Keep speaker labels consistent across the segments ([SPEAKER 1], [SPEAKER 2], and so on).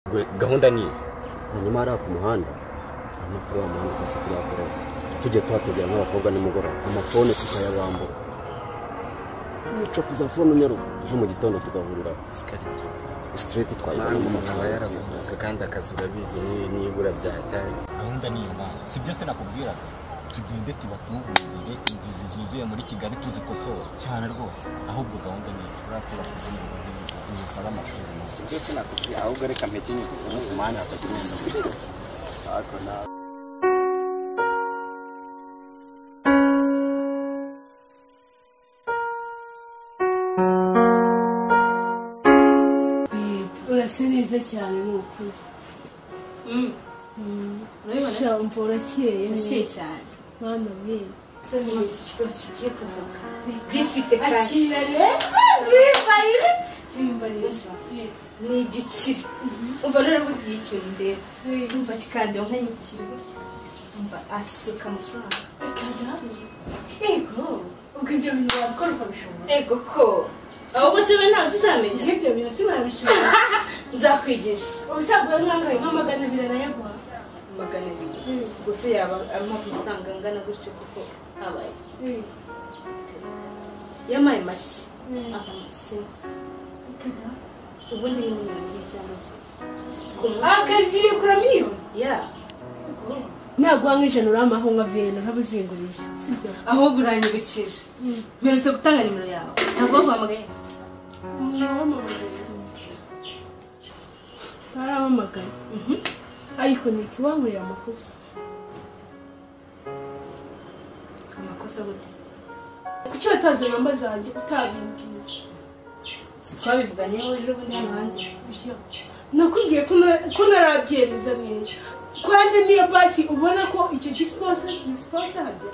[SPEAKER 1] gahunda ni
[SPEAKER 2] hanyuma ari ku muhanda amakuru y'umuhanda kose kuri akora tujye tuhategera n'abakobwa nimugoroba amafone tukayabambura nico kuza fone nyarugo ejo mu gitondo tugahurira straight twayibona mu makaba
[SPEAKER 1] yaraguze kandi akazi urabizi nibura byatari gahunda ni imana si byose nakubwira tugende tubatungurire inzizi zuzuye muri Kigali tuzikosora cyane rwose ahubwo gahunda ni turakora kugira ngo amashuri si byose nakubwira ahubwo reka mpekenye ku mana hatagira ako na
[SPEAKER 3] urasa neza cyane n'ukuri urabibona urakeye
[SPEAKER 4] cyane
[SPEAKER 3] mwana we
[SPEAKER 4] ikigo kigiye kuzuka gifite kashi
[SPEAKER 3] zimbarisha
[SPEAKER 4] ni igikiri umva rero bugiye ikintu ndetse umva kikandira nk'igikiri gusa umva asuka amafaranga
[SPEAKER 3] ego ubwo ibyo bintu wabikora ukabishobora
[SPEAKER 4] ego ko ahubwo se we ntabwo uzamenya
[SPEAKER 3] ibyo bintu sinabishobora
[SPEAKER 4] nzakwigisha
[SPEAKER 3] ubusabwa nkangahe nka 200 nayaguha
[SPEAKER 4] 200 gusa yaba arimo amafaranga angana gutyo kuko habaye yamaye make amasense ubundi ni miliyoni cyangwa
[SPEAKER 3] akazi kuri miliyoni
[SPEAKER 4] ya
[SPEAKER 3] ntabwo nk'ijana uramaho nka vena ntabuzingurije sibyo
[SPEAKER 4] ahubwo uranyibukije mperutse gutanga nimero yawe ntabwo baguhamagaye
[SPEAKER 3] baramamagaye ariko ntikibankurira
[SPEAKER 4] amakosa gute
[SPEAKER 3] kuki watanze namba zanjye utabimbwiye
[SPEAKER 4] twabivuganyeho ejo bundi hano hanze
[SPEAKER 3] nakubwiye ko narabyemeza neza kwanze niyo basi ubona ko icyo gisponsa hajya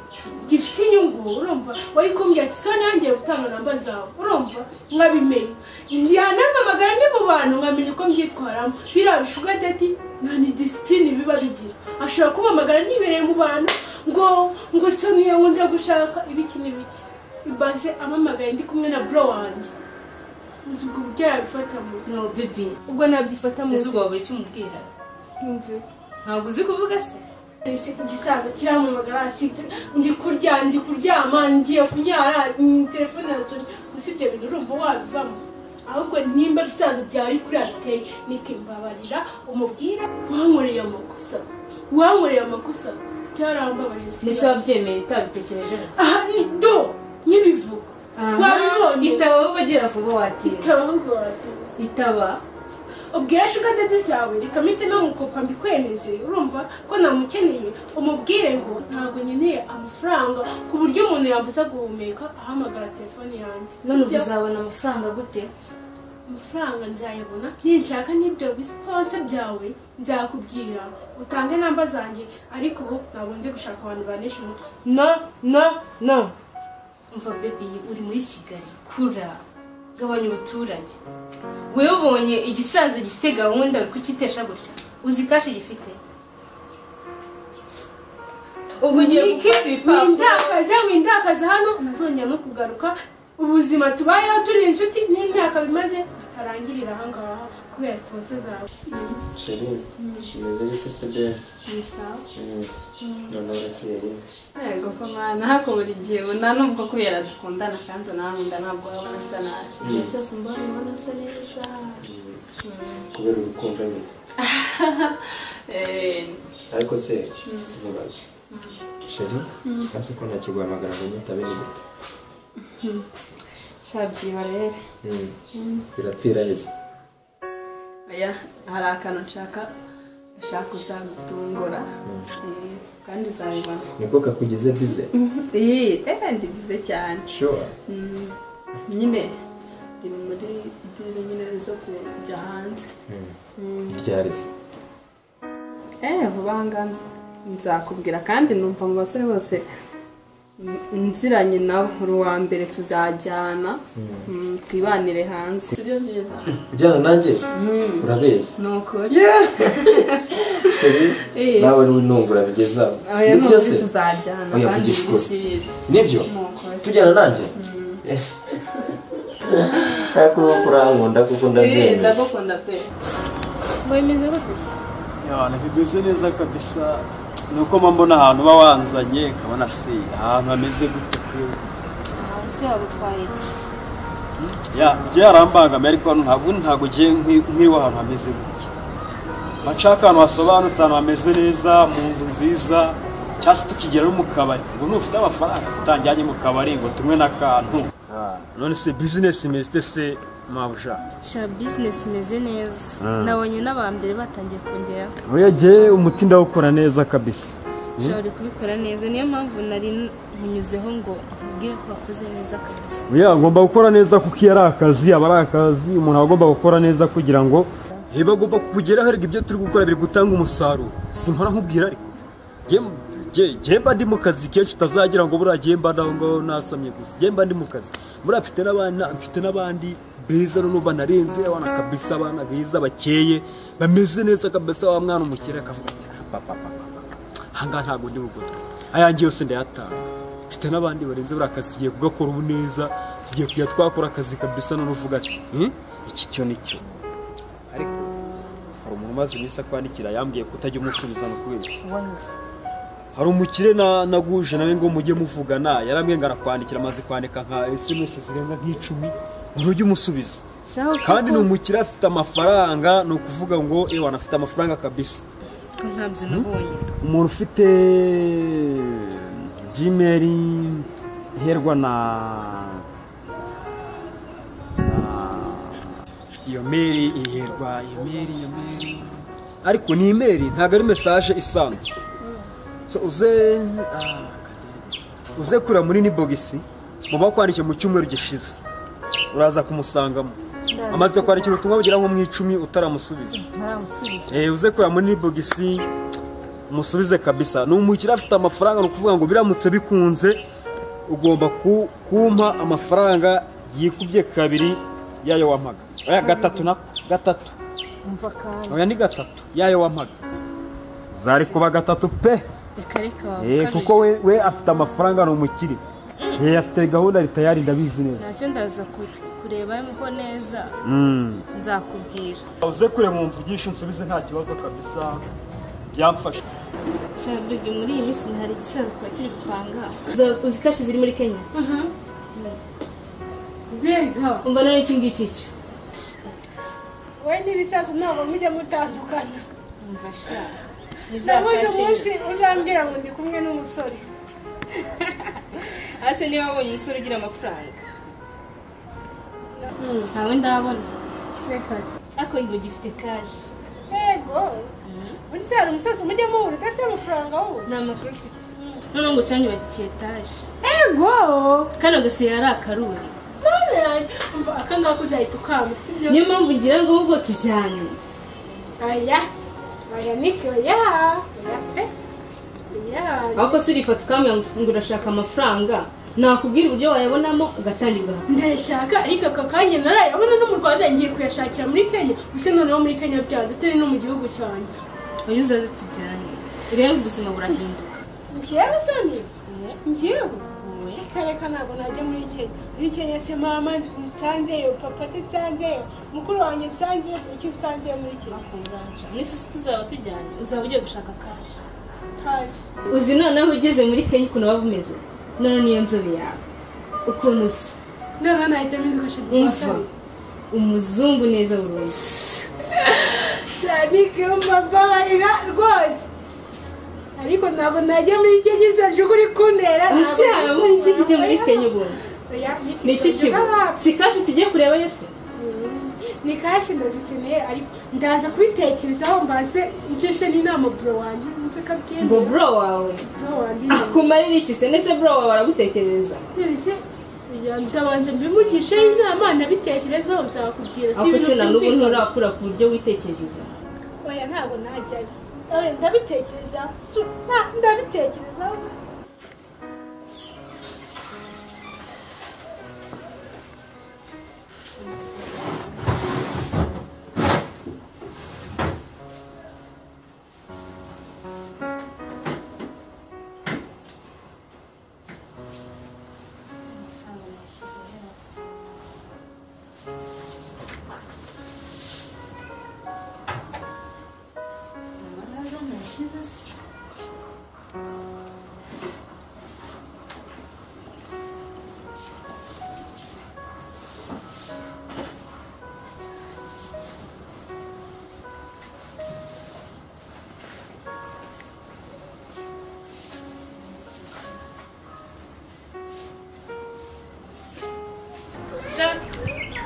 [SPEAKER 3] gifite inyungu urumva wari kumbwira ati so nyangiye gutanga namba zawe urumva nkabimenya njyanamamagara ndi mu bantu nkamenya uko mbyitwaramo birabishuga dati nta ni discipline biba bigira ashobora kumamagara nibereye mu bantu ngo Sonia ngo ndagushaka ibiki n'ibiki ibase amamagaye ndi kumwe na bro wanjye ubwo buryo yabifatamo
[SPEAKER 4] no baby
[SPEAKER 3] ubwo nabyifatamo
[SPEAKER 4] ubwo buri cyo umubwira
[SPEAKER 3] yumve
[SPEAKER 4] ntabwo uzi kuvuga se
[SPEAKER 3] ese gisaza kiramamagara asite ndi kuryama ngiye kunyara telefone yacu usibye bintu urumva wabivamo ahubwo nimba bisaza byari kuri ateye nikimbabarira umubwira wankoreye amakosa byarambabaje
[SPEAKER 4] nese wabyemeye utabitekereje
[SPEAKER 3] aha ni do nyibivuga wabibonye
[SPEAKER 4] itaba wowe ugera vuba watira itaba
[SPEAKER 3] ubwira shuga dede zawe reka mite no mukopa mbikwemeze urumva ko namukeneye umubwire ngo ntabwo nyeneye amafaranga ku buryo umuntu yambuza guhumeka ahamagara telefone yanjye
[SPEAKER 4] none uzabona amafaranga gute
[SPEAKER 3] amafaranga nzayabona ninshaka n'ibyo bisponsa byawe nzakubwira utange namba zanjye ariko ubu ntabwo nzi gushaka abantu banesha umutwe no
[SPEAKER 4] umva baby uri muri Kigali kura gabanya umuturage wewe ubonye igisaza gifite gahunda uri kukitesha gutya uzi kashi gifite ubwo ngiye
[SPEAKER 3] windakaza hano nazongera no kugaruka ubuzima tubayeho turi inshuti n'imyaka bimaze bitarangirira ahangaha kubera sponsor zawe
[SPEAKER 1] sheri meze bite se be
[SPEAKER 4] ni sawa
[SPEAKER 1] none urakeye
[SPEAKER 4] yego ko mwana hako buri gihe unanumva kubera dukundana kandi unankunda ntabwo wabona nsa nabi igihe cyose mbona nsa neza
[SPEAKER 1] kubera urukundo nyine ariko se mubaze sheri cyase ko ntakiguhamagara ngo nyitabe ni gute
[SPEAKER 4] shabyiba rero
[SPEAKER 1] birapfira heza
[SPEAKER 4] aya hari akantu nshaka uzagutungura kandi uzabibona
[SPEAKER 1] niko kakugize bize
[SPEAKER 4] ndi bize cyane
[SPEAKER 1] sure
[SPEAKER 4] nyine ndi muri diri nyine zo kujya hanze
[SPEAKER 1] ryarese
[SPEAKER 4] vuba ahangaha nzakubwira kandi numva mu basore bose nziranye nabo uwa mbere tuzajyana twibanire hanze sibyo byiza
[SPEAKER 1] ujyana nanjye urabeshya
[SPEAKER 4] nukuri
[SPEAKER 1] nawe n'unungura bigezaho
[SPEAKER 4] ni byose tuzajyana kandi bisibire
[SPEAKER 1] nibyo tujyana nanjye kuko urankunda kuko ndabyemera
[SPEAKER 4] ndagukunda pe ngo bimeze gute se?
[SPEAKER 5] Yana bimeze neza kabisa. Nuko mbona ahantu ba wanzanye nkabona se ahantu hameze gute kwe.
[SPEAKER 4] Ahantu se wagutwaye iki?
[SPEAKER 5] Je yarambangamiye ariko ntabwo giye nk'iwa ahantu hameze gute. Machaka ahantu hasobanutse ahantu hameze neza mu nzu nziza. Cyase tukigera no mu kabari. Ngo nufite amafaranga tutanjyanye mu kabari ngo tumwe n'akantu. None se business imeze se mabusha.
[SPEAKER 4] Sha business imeze neza. Nabonye n'abambere batangiye kongera.
[SPEAKER 5] Oyaje umutinda ukora neza kabisa.
[SPEAKER 4] Sha uri kubikora neza niyo mpamvu nari nkunyuzeho ngo ubwire ko wakoze neza kabisa.
[SPEAKER 5] Oya ngomba gukora neza kuko ari akazi aba ari akazi umuntu agomba gukora neza kugira ngo heba agomba kugeraho ariko ibyo turi gukora biri gutanga umusaruro. Simpora nkubwira ariko. Jemba ndi mu kazi kenshi utazagira ngo buriya jemba ndaho nasamye gusa. Jemba ndi mu kazi. Buriya mfite n'abandi beza no banarenze abana kabisa abana beza bakeye bameze neza kabisa wa mwana umukire akavuga ati papa hanga ntago ndi bugutwe. Ayangiye yose ndayatanga. Mfite n'abandi barenze buriya kazi tugiye kugakora ubu neza. Tugiye kujya twakora akazi kabisa no uvuga ati iki cyo nicyo. Ariko hari umuntu maze imisa kwandikira yambwiye kutajya umusubiza no kubera. Hari umukire naguje nawe ngo mujye muvugana yarambwiye ngo arakwandikira maze kwandika nka SMS zirenga nk'icumi urujye umusubiza kandi ni umukire afite amafaranga no kuvuga ngo wanafite amafaranga kabisa
[SPEAKER 4] ko ntabyo nabonye
[SPEAKER 5] umuntu ufite Gmail iherwa na iyo mail iherwa iyo mail ariko ni email ntago ari message isanzwe. So uze kura muri ni bogisi mu bakwandikiye mu cyumweru gishize uraza kumusangamo amaze kwandikira ubutumwa bugira nko mu 10 utaramusubiza uze kura muri ni bogisi musubize kabisa n'umukira afite amafaranga no kuvuga ngo biramutse bikunze ugomba kumpa amafaranga yikubye kabiri yayo wampaga oya gatatu
[SPEAKER 4] umva kandi
[SPEAKER 5] oya ni gatatu yayo wampaga zari kuba gatatu pe kuko we afite amafaranga no umukire afite gahunda ari tayari ndabizi neza
[SPEAKER 4] ntacyo ndaza kureba ko neza nzakubwira
[SPEAKER 5] uze kure mu mvugisha unsubize nta kibazo kabisa byamfasha.
[SPEAKER 4] Shabibi muri iyi minsi hari igisaza twakiri gupanga uzikashi ziri muri Kenya.
[SPEAKER 3] Mbega
[SPEAKER 4] umva none iki ngiki cyo
[SPEAKER 3] we n'ibisaza ntabwo mujya mutandukana.
[SPEAKER 4] umva sha
[SPEAKER 3] Nabuze umunsi uzambwira ngo ndi kumwe n'umusore.
[SPEAKER 4] ase niba wabonye umusore ugira amafaranga ntawe ndabona ako ngo gifite kashi.
[SPEAKER 3] Yego buri se hari umusaza mujya muhura udafite amafaranga wowe
[SPEAKER 4] nta makuru ufite none ngo cyane bagiye etaje.
[SPEAKER 3] Yego
[SPEAKER 4] kano gase yari akaruri
[SPEAKER 3] umva akanga kuzahita ukama sibyo
[SPEAKER 4] niyo mpamvu ngira ngo ubwo tujyane.
[SPEAKER 3] Aya niki oya pe
[SPEAKER 4] ahubwo se urifata ukamenya ngo urashaka amafaranga nakubwira uburyo wayabonamo ugatangira
[SPEAKER 3] ndashaka ariko aka kanya narayabona no mu Rwanda ngiye kuyashakira muri Kenya gusa noneho muri Kenya byanze atari no mu gihugu cyanjye.
[SPEAKER 4] oya uzaze tujyane rero ubuzima burahinduka.
[SPEAKER 3] Ngiyewe sani ngiyewe reka ntabwo najya muri Kenya se mama nsanzeyo papa se nsanzeyo mukuru wanjye nsanzeyo se iki nsanzeyo muri Kenya
[SPEAKER 4] nisi tuzaba tujyane uzaba ugiye gushaka kashi.
[SPEAKER 3] Uzi
[SPEAKER 4] noneho ugeze muri Kenya ukuntu waba umeze none niyo nzobe yawe ukuntu usa
[SPEAKER 3] none nahita mpinduka shidwa
[SPEAKER 4] umuzungu neza burundu.
[SPEAKER 3] Shanike umbabarira rwose ariko ntabwo najya muri Kenya zaje kuri kuntera
[SPEAKER 4] ese muri iki kujya muri Kenya ubundi ni iki kigo si kashi tugiye kureba yose
[SPEAKER 3] ni kashi ndazikeneye ariko ndaza kubitekerezaho mbaze ncishe n'inama bro wanjye mve kabye
[SPEAKER 4] ngo bro wawe akumarira iki se nese bro wawe aragutekereza
[SPEAKER 3] nese ndabanza mbimugishe inama nabitekerezaho nzakubwira
[SPEAKER 4] si ibintu na n'ubu nturakura ku buryo witekereza.
[SPEAKER 3] oya ntabwo najyayo ndabitekerezaho
[SPEAKER 4] washyize se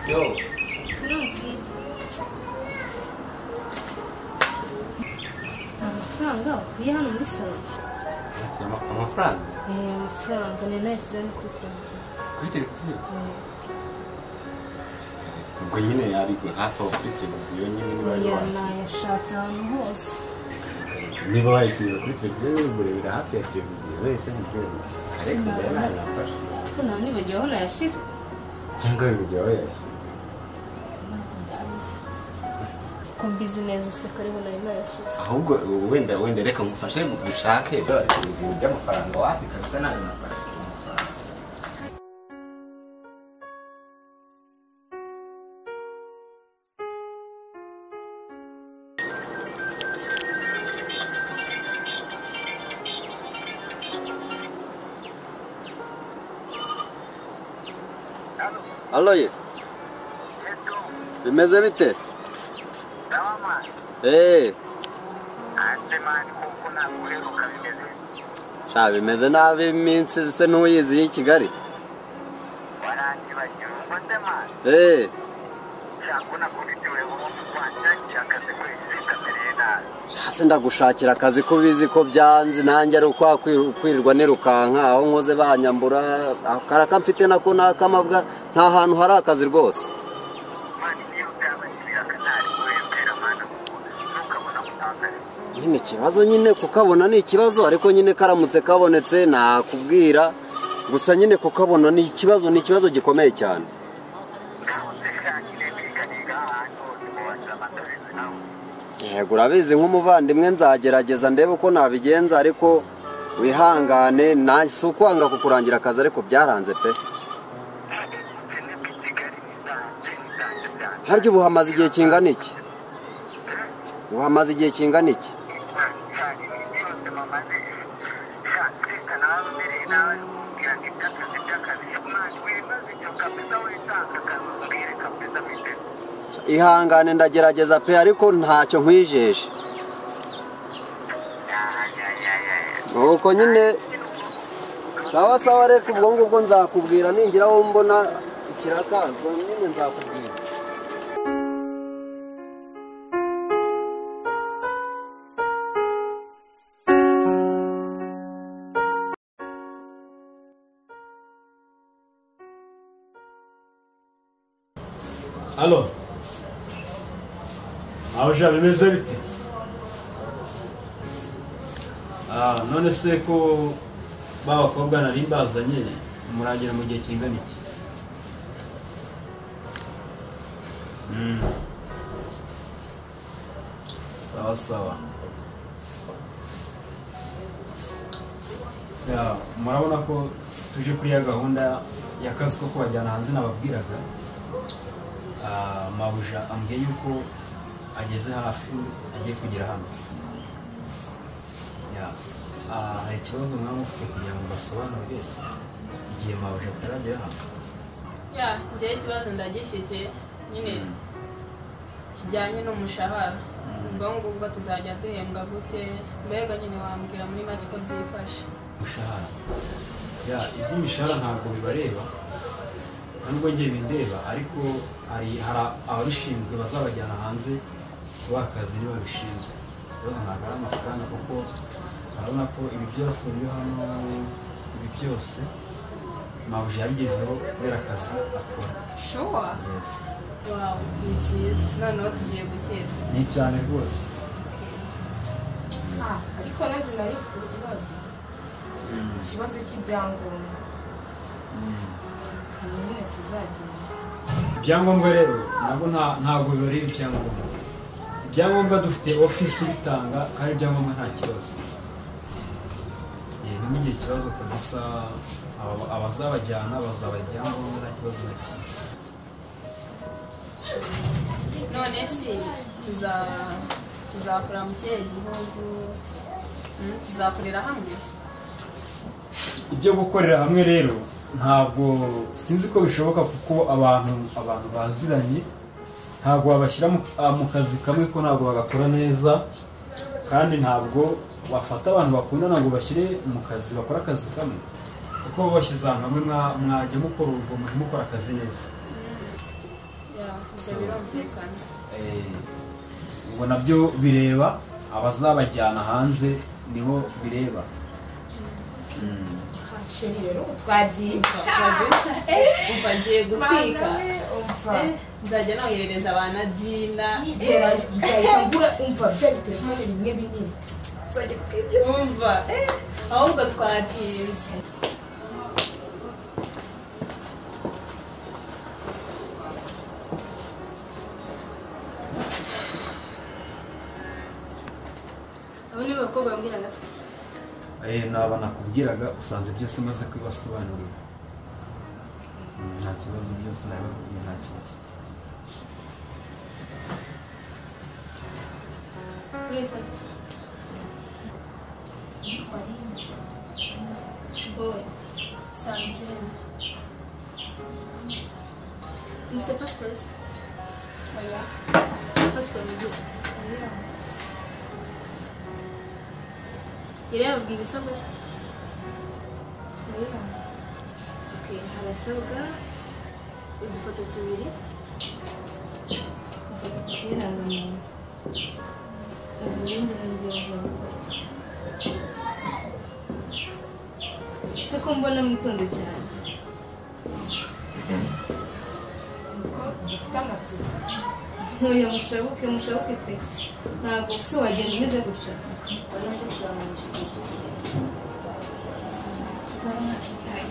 [SPEAKER 1] Yo.
[SPEAKER 4] amafaranga ukwiye hano muri salo
[SPEAKER 1] Amafaranga?
[SPEAKER 4] amafaranga ni nayashyize no kuri televiziyo
[SPEAKER 1] Kuri televiziyo? Ubwo nyine ari hafi aho kuri televiziyo nyine niba ari wayisize.
[SPEAKER 4] nayashatse ahantu hose
[SPEAKER 1] Niba wayisize kuri televiziyo niba urebera hafi ya televiziyo wese ntibyemewe. Ariko njyewe ntanafashe.
[SPEAKER 4] ese nawe nibagiwe aho nayashyize
[SPEAKER 1] Cyangwa wibagiwe aho yayashyize.
[SPEAKER 4] ko mbizi neza se ko ariho nari nayashyize
[SPEAKER 1] Ahubwo wenda reka ngufashe gushake ibintu by'amafaranga wapi kabisa ntabwo nafashe.
[SPEAKER 2] Halo ye. Bimeze bite? Sha bimeze nabi iminsi se n'uyizi y'i Kigali. Shase ndagushakira akazi ko bizi ko byanze nanjye ari uko kwirirwa nirukanka aho nkoze banyambura akaraka mfite nako nakamabwa nta hantu hari akazi rwose. Nyine ikibazo nyine kukabona ni ikibazo ariko nyine karamutse kabonetse nakubwira gusa nyine kukabona ni ikibazo gikomeye cyane. Yego urabizi nk'umuvandimwe nzagerageza ndebe uko nabigenza ariko wihangane si ukwanga kukurangira akazi ariko byaranze pe. Harya ubu hamaze igihe kingana iki? Uhamaze igihe kingana iki? Ihangane ndagerageza pe ariko ntacyo nkwijeje. Nuko nyine sawa reka ubwo ngubwo nzakubwira ningira aho mbona ikirakazo nyine nzakubwira.
[SPEAKER 5] Halo. Aho ja bimeze bite? None se ko babakobwa nari mbazanye murangira mu gihe kingana iki? Sawa. Murabona ko tuje kuri ya gahunda y'akazi ko kubajyana hanze nababwiraga. Mabuja ambwiye yuko ageze hafi agiye kugera hano. Hari ikibazo mwaba mufite kugira ngo basobanure igihe mabuja ataragera hano?
[SPEAKER 6] Njyewe ikibazo ndagifite nyine kijyanye n'umushahara. Ubwo ngubwo tuzajya duhembwa gute? Mbega nyine wambwira muri make ko byifashe.
[SPEAKER 5] Umushahara? Iby'imishahara ntabwo bibareba nubwo njye bindeba ariko hari ababishinzwe bazabajyana hanze kubaha akazi niba babishinzwe. Ikibazo ntabwo ari amafaranga kuko urabona ko ibi byose biri hano ibi byose mabuja yabigezeho kubera akazi akora.
[SPEAKER 6] Sure? Yes. Wow, ni byiza. Noneho tugiye gukira.
[SPEAKER 5] Ni cyane rwose.
[SPEAKER 3] ariko nanjye nari mfite ikibazo cy'ibyangombwa nyine tuzagenda.
[SPEAKER 5] Ibyangombwa rero nabwo ntabwo bibareba ibyangombwa. Ibyangombwa dufite ofisi bitanga kandi ibyangombwa nta kibazo. Ntimugire ikibazo kabisa abazabajyana bazabajyana nta kibazo na kimwe.
[SPEAKER 6] None si tuzakorera mu kihe gihugu tuzakorera hamwe
[SPEAKER 5] ibyo gukorera hamwe rero ntabwo sinzi ko bishoboka kuko abantu baziranye ntabwo babashyira mu kazi kamwe ko ntabwo bagakora neza kandi ntabwo bafata abantu bakundana ngo bashyire mu kazi bakora akazi kamwe kuko bashyize ahantu hamwe mwajya mukora urwo murimo mukora akazi neza ubwo nabyo bireba abazabajyana hanze nibo bireba
[SPEAKER 4] sheri rero twagiye
[SPEAKER 6] umva ngiye gutwika nzajya noherereza abana dina
[SPEAKER 4] umva byari telefone rimwe binini
[SPEAKER 6] umva ahubwo twatinze
[SPEAKER 4] abo ni abakobwa bambwiraga se
[SPEAKER 5] naba nakubwiraga usanze byose maze kubibasobanurira nta kibazo byose nabibabwiye nta kibazo
[SPEAKER 6] Sandrine
[SPEAKER 4] mufite pasiporo se
[SPEAKER 6] oya
[SPEAKER 4] pasiporo igihe yari yababwiye ibisabwa se harasabwa udufoto tubiri ifoto tw'irangamuntu ubundi nongera zabukora se ko mbona mwitonze cyane
[SPEAKER 3] Uko gifite amatsiko.
[SPEAKER 4] ntuye mushabuke pe ntabwo se wagenda umeze gutya
[SPEAKER 3] Nacyo tuzamurisha igihe cyose.
[SPEAKER 4] kibazo kitaye